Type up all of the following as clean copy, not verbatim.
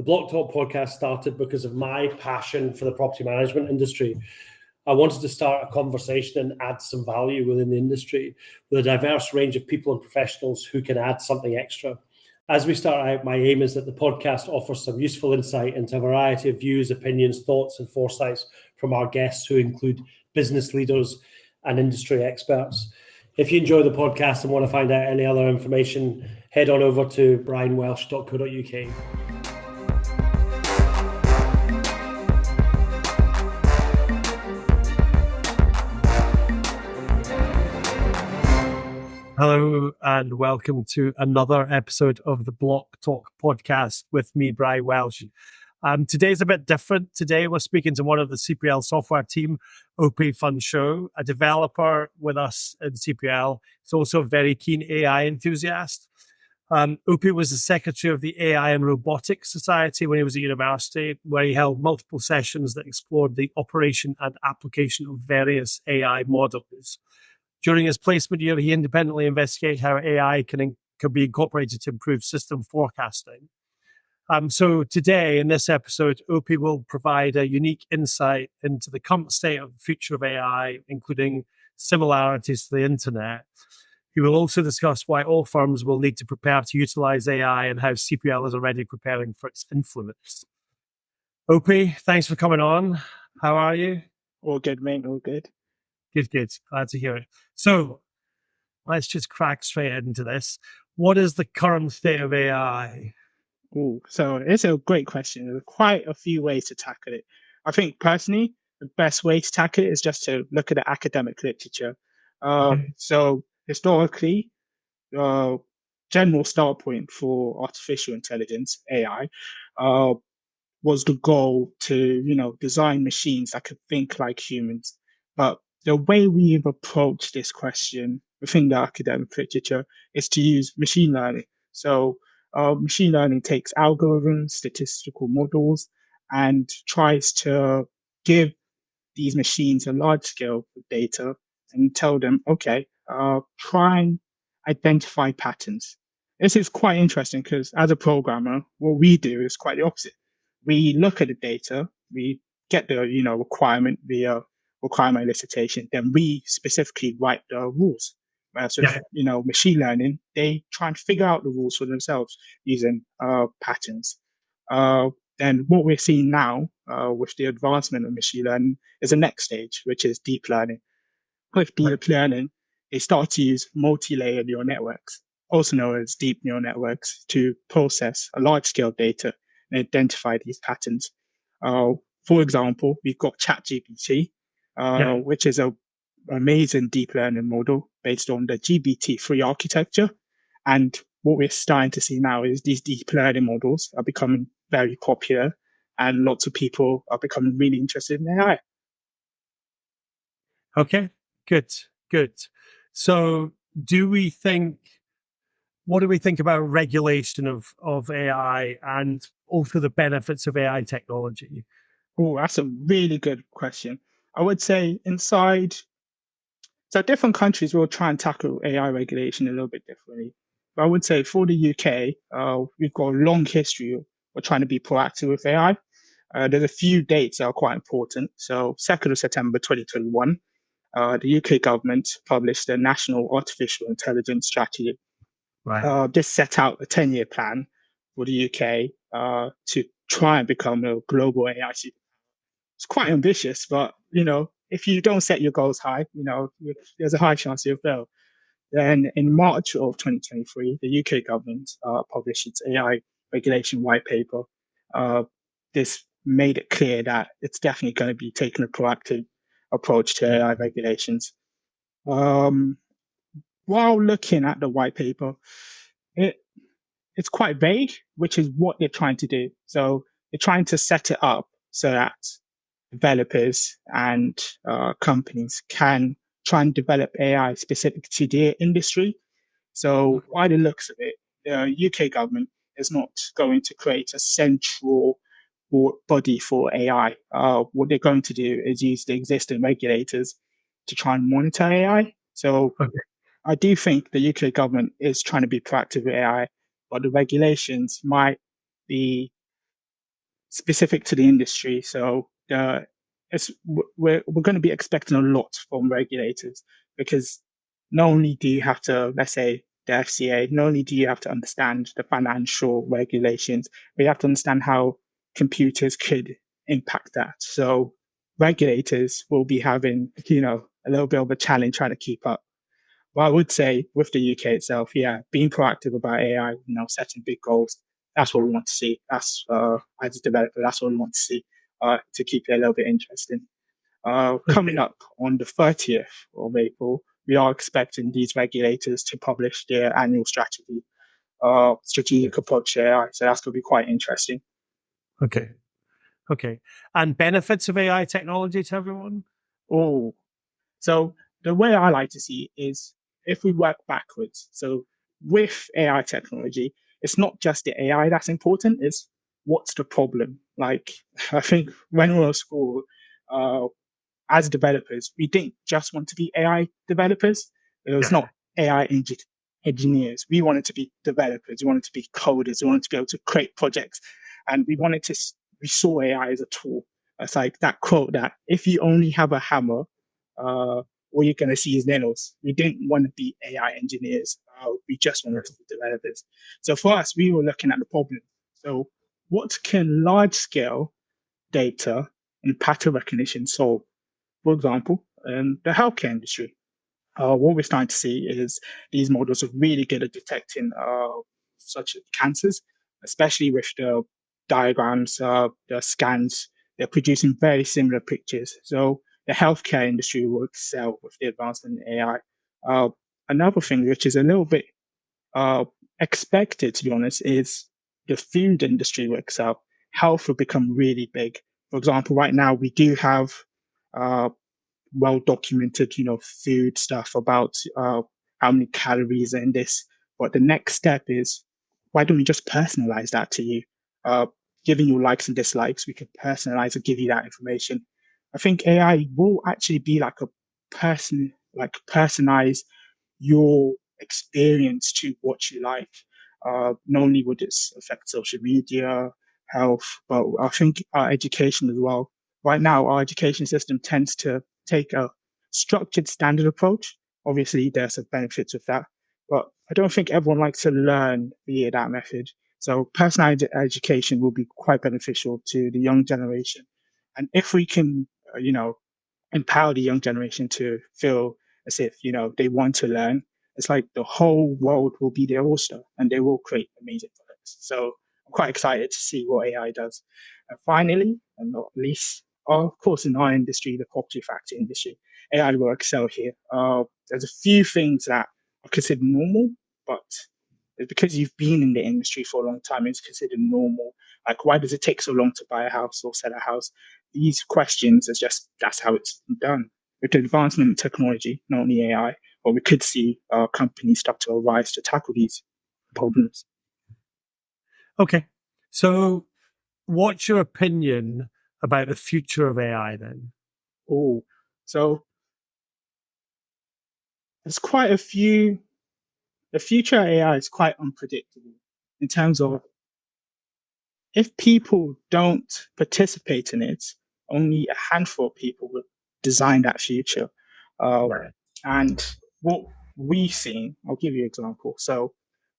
The Blocktalk Podcast started because of my passion for the property management industry. I wanted to start a conversation and add some value within the industry with a diverse range of people and professionals who can add something extra. As we start out, my aim is that the podcast offers some useful insight into a variety of views, opinions, thoughts, and foresights from our guests, who include business leaders and industry experts. If you enjoy the podcast and want to find out any other information, head on over to brianwelsh.co.uk. Hello and welcome to another episode of the Blocktalk Podcast with me, Brian Welsh. Today's a bit different. Today we're speaking to one of the CPL Software team, Opeyemi Funsho, a developer with us in CPL. He's also a very keen AI enthusiast. Opey was the secretary of the AI and Robotics Society when he was at university, where he held multiple sessions that explored the operation and application of various AI models. During his placement year, he independently investigated how AI can be incorporated to improve system forecasting. So today, in this episode, Opey will provide a unique insight into the current state of the future of AI, including similarities to the internet. He will also discuss why all firms will need to prepare to utilize AI and how CPL is already preparing for its influence. Opey, thanks for coming on. How are you? All good, mate. All good. Good. Glad to hear it. So let's just crack straight into this. What is the current state of AI? So it's a great question. There's quite a few ways to tackle it. I think personally, the best way to tackle it is just to look at the academic literature. So historically, general start point for artificial intelligence, AI, was the goal to, design machines that could think like humans. But the way we've approached this question within the academic literature is to use machine learning. So machine learning takes algorithms, statistical models, and tries to give these machines a large scale of data and tell them, okay, try and identify patterns. This is quite interesting because as a programmer, what we do is quite the opposite. We look at the data, we get the requirement via requirement elicitation, then we specifically write the rules. Whereas with machine learning, they try and figure out the rules for themselves using patterns. Then what we're seeing now with the advancement of machine learning is the next stage, which is deep learning. With deep learning, they start to use multi-layer neural networks, also known as deep neural networks, to process a large-scale data and identify these patterns. For example, we've got ChatGPT, which is an amazing deep learning model based on the GPT-3 architecture. And what we're starting to see now is these deep learning models are becoming very popular, and lots of people are becoming really interested in AI. Okay, good. So what do we think about regulation of AI and also the benefits of AI technology? Oh, that's a really good question. I would say so different countries will try and tackle AI regulation a little bit differently. But I would say for the UK, we've got a long history of trying to be proactive with AI. There's a few dates that are quite important. So 2nd of September 2021, the UK government published a National Artificial Intelligence Strategy. Right. This set out a 10-year plan for the UK to try and become a global AI superpower. It's quite ambitious, but, if you don't set your goals high, there's a high chance you'll fail. Then in March of 2023, the UK government published its AI regulation white paper. This made it clear that it's definitely going to be taking a proactive approach to AI regulations. While looking at the white paper, it's quite vague, which is what they're trying to do. So they're trying to set it up so that developers and companies can try and develop AI specific to their industry. So by the looks of it, the UK government is not going to create a central body for AI. What they're going to do is use the existing regulators to try and monitor AI. So I do think the UK government is trying to be proactive with AI, but the regulations might be specific to the industry. So we're going to be expecting a lot from regulators, because not only do you have to, let's say, the FCA, not only do you have to understand the financial regulations, but you have to understand how computers could impact that. So regulators will be having, a little bit of a challenge trying to keep up. But I would say with the UK itself, yeah, being proactive about AI, setting big goals, that's what we want to see. That's as a developer, that's what we want to see to keep it a little bit interesting. Coming up on the 30th of April, we are expecting these regulators to publish their annual strategic approach to AI. So that's going to be quite interesting. Okay. And benefits of AI technology to everyone? Oh, so the way I like to see it is if we work backwards. So with AI technology, it's not just the AI that's important, it's what's the problem. Like, I think when we were at school, uh, as developers, we didn't just want to be AI developers. It was not AI engineers. We wanted to be developers. We wanted to be coders. We wanted to be able to create projects. And we saw AI as a tool. It's like that quote that if you only have a hammer, all you're going to see is nails. We didn't want to be AI engineers. We just wanted to be developers. So for us, we were looking at the problem. So what can large scale data and pattern recognition solve? For example, in the healthcare industry, what we're starting to see is these models are really good at detecting such cancers, especially with the diagrams, the scans. They're producing very similar pictures. So the healthcare industry will excel with the advancement in AI. Another thing which is a little bit uh, expected, to be honest, is the food industry will excel. Health will become really big. For example, right now we do have uh, well documented, food stuff about how many calories are in this. But the next step is, why don't we just personalize that to you? Uh, Giving you likes and dislikes, we can personalize and give you that information. I think AI will actually be personalize your experience to what you like. Not only would it affect social media, health, but I think our education as well. Right now, our education system tends to take a structured standard approach. Obviously, there's some benefits with that, but I don't think everyone likes to learn via that method. So personalized education will be quite beneficial to the young generation. And if we can, empower the young generation to feel as if, they want to learn, it's like the whole world will be their oyster and they will create amazing products. So I'm quite excited to see what AI does. And finally, and not least, of course, in our industry, the property factor industry, AI will excel here. There's a few things that are considered normal, but it's because you've been in the industry for a long time, it's considered normal. Like, why does it take so long to buy a house or sell a house? These questions, that's how it's done. With the advancement in technology, not only AI, but we could see companies start to arise to tackle these problems. Okay. So what's your opinion about the future of AI then? Oh, so there's quite a few. The future of AI is quite unpredictable in terms of if people don't participate in it, only a handful of people will design that future. Right. And what we've seen, I'll give you an example. So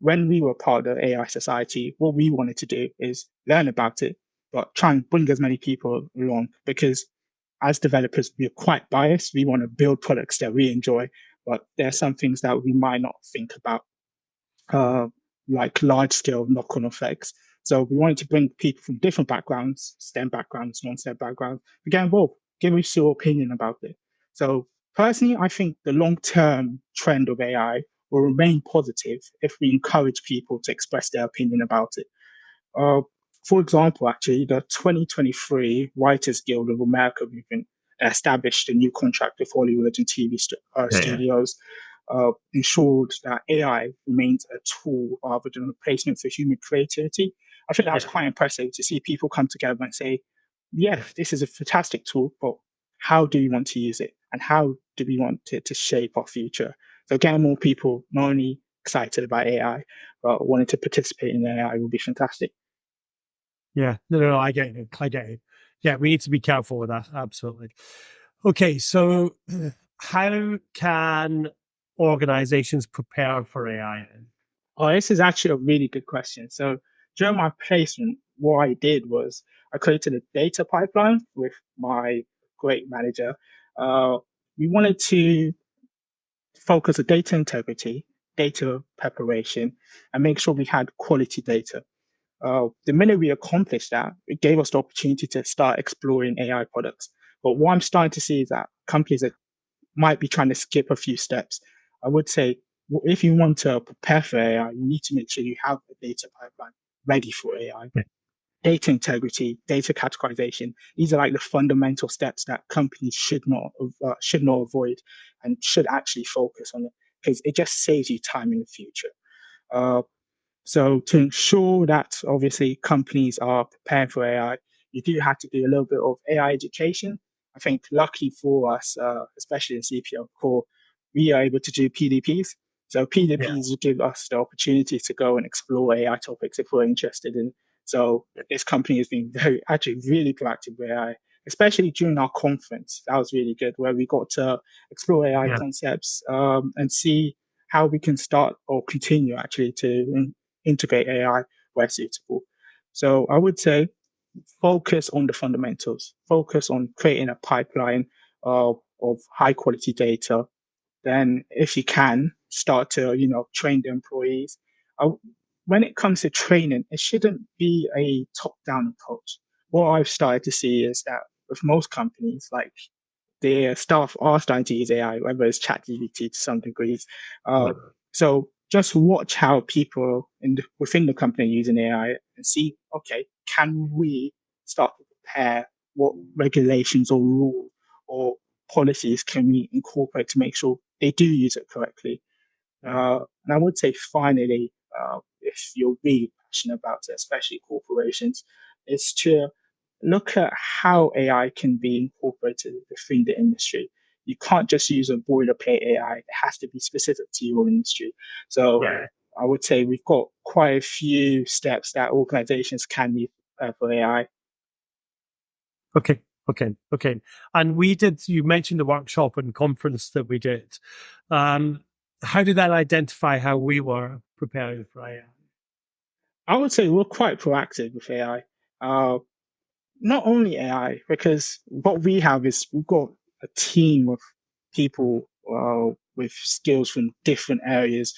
when we were part of the AI Society, what we wanted to do is learn about it, but try and bring as many people along, because as developers, we're quite biased. We want to build products that we enjoy, but there are some things that we might not think about, uh, like large scale knock on effects. So we wanted to bring people from different backgrounds, STEM backgrounds, non-STEM backgrounds, to get involved, give us your opinion about it. So personally, I think the long-term trend of AI will remain positive if we encourage people to express their opinion about it. Uh, for example, actually, the 2023 Writers Guild of America movement established a new contract with Hollywood and TV studios, ensured that AI remains a tool rather than a replacement for human creativity. I think that was quite impressive to see people come together and say, yeah, this is a fantastic tool, but how do we want to use it? And how do we want it to shape our future? So getting more people not only excited about AI, but wanting to participate in AI will be fantastic. Yeah. No, I get it. I get it. Yeah, we need to be careful with that. Absolutely. Okay, so how can organizations prepare for AI? Oh, this is actually a really good question. So during my placement, what I did was I created a data pipeline with my great manager. Uh, we wanted to focus on data integrity, data preparation, and make sure we had quality data. The minute we accomplished that, it gave us the opportunity to start exploring AI products. But what I'm starting to see is that companies that might be trying to skip a few steps. I would say if you want to prepare for AI, you need to make sure you have a data pipeline ready for AI. Yeah. Data integrity, data categorization. These are like the fundamental steps that companies should not avoid and should actually focus on it because it just saves you time in the future. Uh, so to ensure that obviously companies are prepared for AI, you do have to do a little bit of AI education. I think lucky for us, especially in CPL Core, we are able to do PDPs. So Yeah. PDPs will give us the opportunity to go and explore AI topics if we're interested in. So this company has been actually really proactive with AI, especially during our conference. That was really good, where we got to explore AI Yeah. concepts and see how we can start or continue actually to integrate AI where suitable. So I would say focus on the fundamentals, focus on creating a pipeline of high quality data. Then if you can start to, train the employees. Uh, when it comes to training, it shouldn't be a top down approach. What I've started to see is that with most companies, like their staff are starting to use AI, whether it's ChatGPT to some degrees. Uh, so just watch how people within the company are using AI and see, okay, can we start to prepare what regulations or rules or policies can we incorporate to make sure they do use it correctly? And I would say finally, if you're really passionate about it, especially corporations, is to look at how AI can be incorporated within the industry. You can't just use a boilerplate AI. It has to be specific to your industry. So Yeah. I would say we've got quite a few steps that organizations can use for AI. Okay. Okay. And you mentioned the workshop and conference that we did. Um, how did that identify how we were preparing for AI? I would say we're quite proactive with AI. Not only AI, because what we have is we've got a team of people with skills from different areas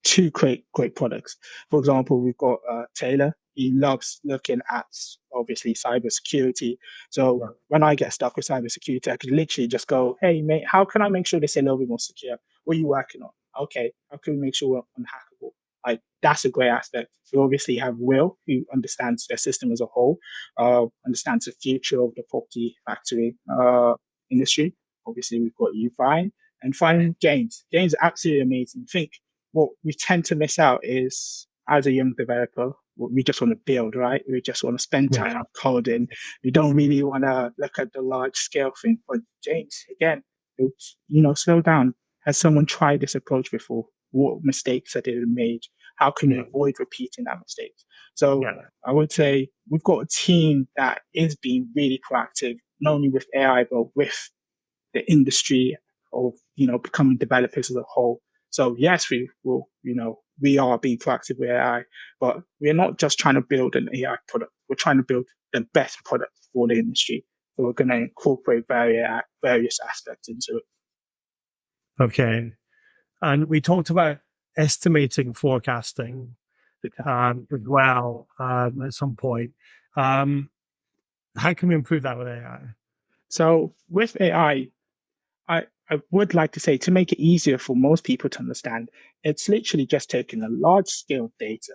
to create great products. For example, we've got Taylor. He loves looking at obviously cybersecurity. So Right. when I get stuck with cybersecurity, I could literally just go, "Hey mate, how can I make sure this is a little bit more secure? What are you working on? Okay, how can we make sure we're unhackable?" Like that's a great aspect. We obviously have Will, who understands the system as a whole, understands the future of the property factory industry. Obviously, we've got you, Brian, and finally James. James is absolutely amazing. I think what we tend to miss out is as a young developer, we just want to build, right? We just want to spend Yeah. time coding. We don't really want to look at the large scale thing. But James, again, slow down. Has someone tried this approach before? What mistakes have they made? How can you Yeah. avoid repeating that mistake? So Yeah. I would say we've got a team that is being really proactive, not only with AI, but with the industry of becoming developers as a whole. So yes, we will, we are being proactive with AI, but we're not just trying to build an AI product. We're trying to build the best product for the industry. So we're going to incorporate various aspects into it. Okay. And we talked about estimating forecasting as well at some point. Um, how can we improve that with AI? So with AI, I would like to say to make it easier for most people to understand, it's literally just taking a large scale data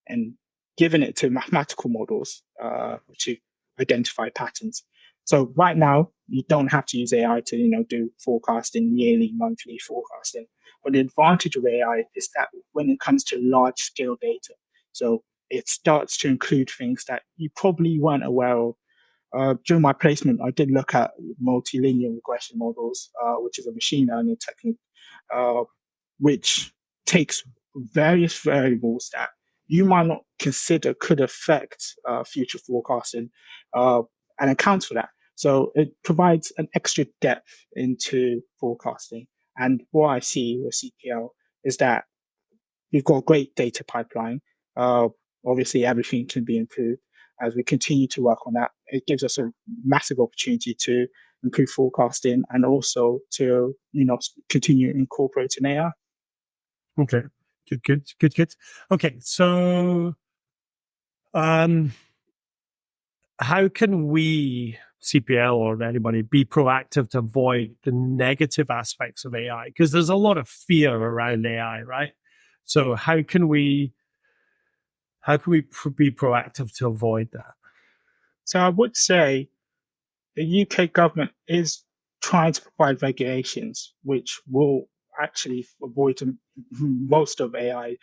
and giving it to mathematical models to identify patterns. So right now, you don't have to use AI to do forecasting, yearly, monthly forecasting. But the advantage of AI is that when it comes to large scale data, so it starts to include things that you probably weren't aware of. During my placement, I did look at multilinear regression models, which is a machine learning technique, which takes various variables that you might not consider could affect future forecasting and account for that. So it provides an extra depth into forecasting. And what I see with CPL is that we've got a great data pipeline. Uh, Obviously, everything can be improved as we continue to work on that. It gives us a massive opportunity to improve forecasting and also to continue incorporating AI. Okay. Good. Okay. So, how can we, CPL or anybody, be proactive to avoid the negative aspects of AI? Because there's a lot of fear around AI, right? So how can we be proactive to avoid that? So I would say the UK government is trying to provide regulations which will actually avoid most of AI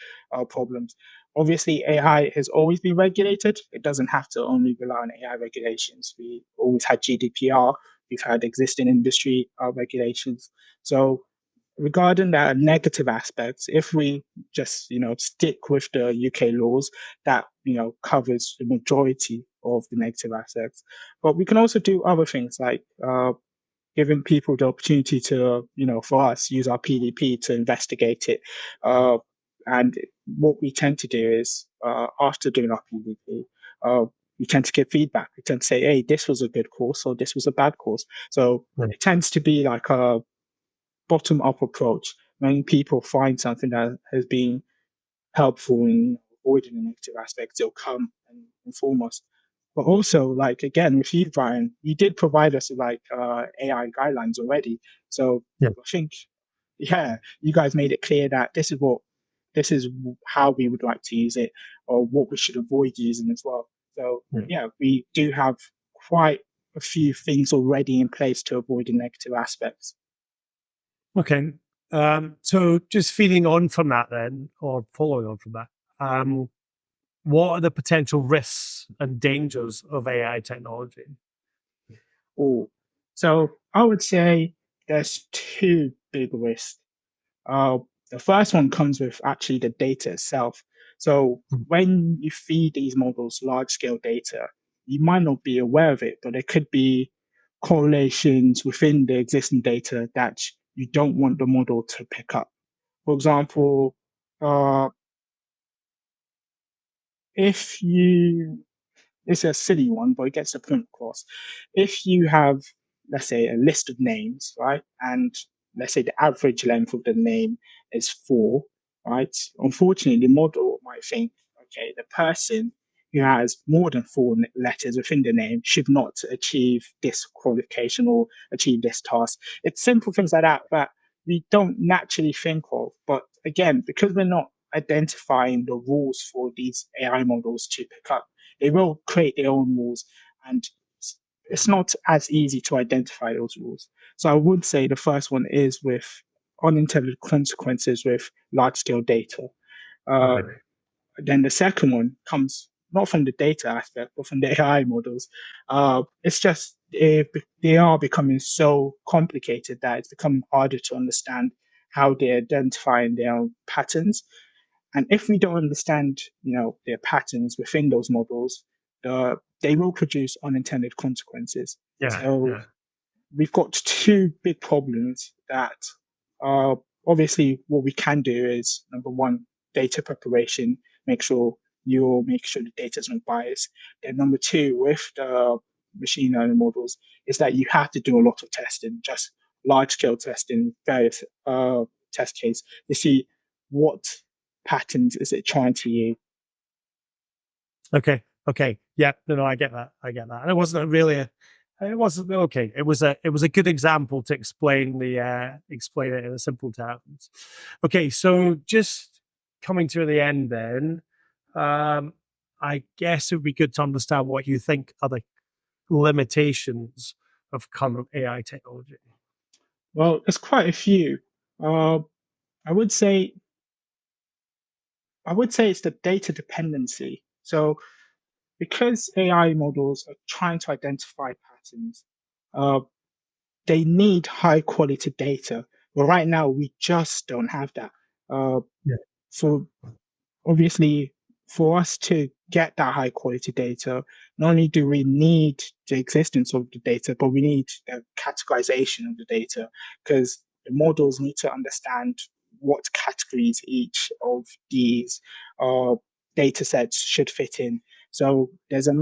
problems. Obviously, AI has always been regulated. It doesn't have to only rely on AI regulations. We always had GDPR. We've had existing industry regulations. So regarding the negative aspects, if we just stick with the UK laws, that covers the majority of the negative aspects. But we can also do other things like giving people the opportunity to for us use our PDP to investigate it. And what we tend to do is after doing our PDP. We tend to give feedback. We tend to say, "Hey, this was a good course, or this was a bad course." So it tends to be like a bottom up approach. When people find something that has been helpful in avoiding the negative aspects, they'll come and inform us. But also, like again, with you, Brian, you did provide us with like AI guidelines already. So Yeah. I think, yeah, you guys made it clear that this is how we would like to use it, or what we should avoid using as well. So yeah, we do have quite a few things already in place to avoid the negative aspects. Okay. So just feeding on from that then, or following on from that, what are the potential risks and dangers of AI technology? Oh, so I would say there's two big risks. Uh, the first one comes with actually the data itself. So when you feed these models large scale data, you might not be aware of it, but there could be correlations within the existing data that you don't want the model to pick up. For example, uh, if you it's a silly one, but it gets the point across. If you have, let's say, a list of names, right, and let's say the average length of the name is 4, right? Unfortunately, the model might think, okay, the person who has more than 4 letters within the name should not achieve this qualification or achieve this task. It's simple things like that that we don't naturally think of. But again, because we're not identifying the rules for these AI models to pick up, they will create their own rules, and it's not as easy to identify those rules. So I would say the first one is with unintended consequences with large scale data. Then the second one comes not from the data aspect, but from the AI models. It's just they are becoming so complicated that it's becoming harder to understand how they're identifying their own patterns. And if we don't understand, their patterns within those models, they will produce unintended consequences. So we've got two big problems that obviously what we can do is number one, data preparation, make sure the data is not biased. Then number two, with the machine learning models, is that you have to do a lot of testing, just large scale testing, various test case to see what patterns is it trying to use. Okay. Yeah. No, I get that. And it wasn't okay. It was a good example to explain explain it in a simple terms. Okay. So just coming to the end then, I guess it would be good to understand what you think are the limitations of current AI technology. Well, there's quite a few. Uh, I would say it's the data dependency. So because AI models are trying to identify patterns, uh, they need high quality data. But right now, we just don't have that. Uh, Yeah. so obviously, for us to get that high quality data, not only do we need the existence of the data, but we need the categorization of the data, because the models need to understand what categories each of these data sets should fit in. So there's I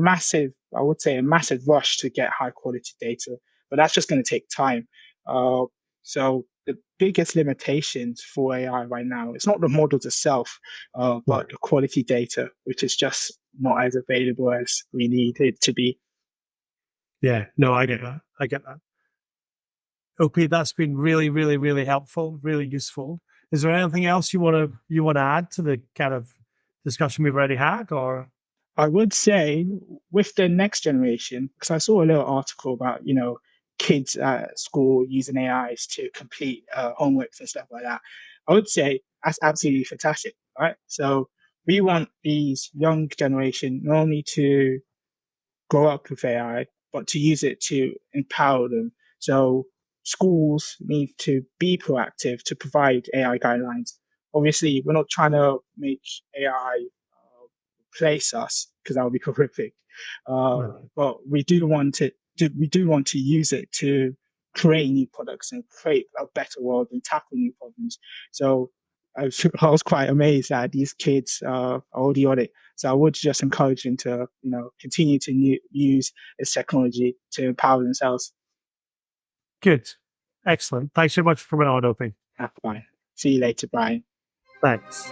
would say, a massive rush to get high quality data, but that's just going to take time. So the biggest limitations for AI right now, it's not the models itself, but the quality data, which is just not as available as we need it to be. Yeah, no, I get that. I get that. Opey, that's been really, really, really helpful, really useful. Is there anything else you want to add to the kind of discussion we've already had, or? I would say with the next generation, because I saw a little article about, kids at school using AIs to complete homeworks and stuff like that. I would say that's absolutely fantastic, right? So we want these young generation not only to grow up with AI, but to use it to empower them. So schools need to be proactive to provide AI guidelines. Obviously, we're not trying to make AI replace us, because that would be horrific. But we do want to use it to create new products and create a better world and tackle new problems. So I was quite amazed that these kids are already on it. So I would just encourage them to, continue to use this technology to empower themselves. Good. Excellent. Thanks so much for coming on, Opey. That's fine. See you later, Brian. Thanks.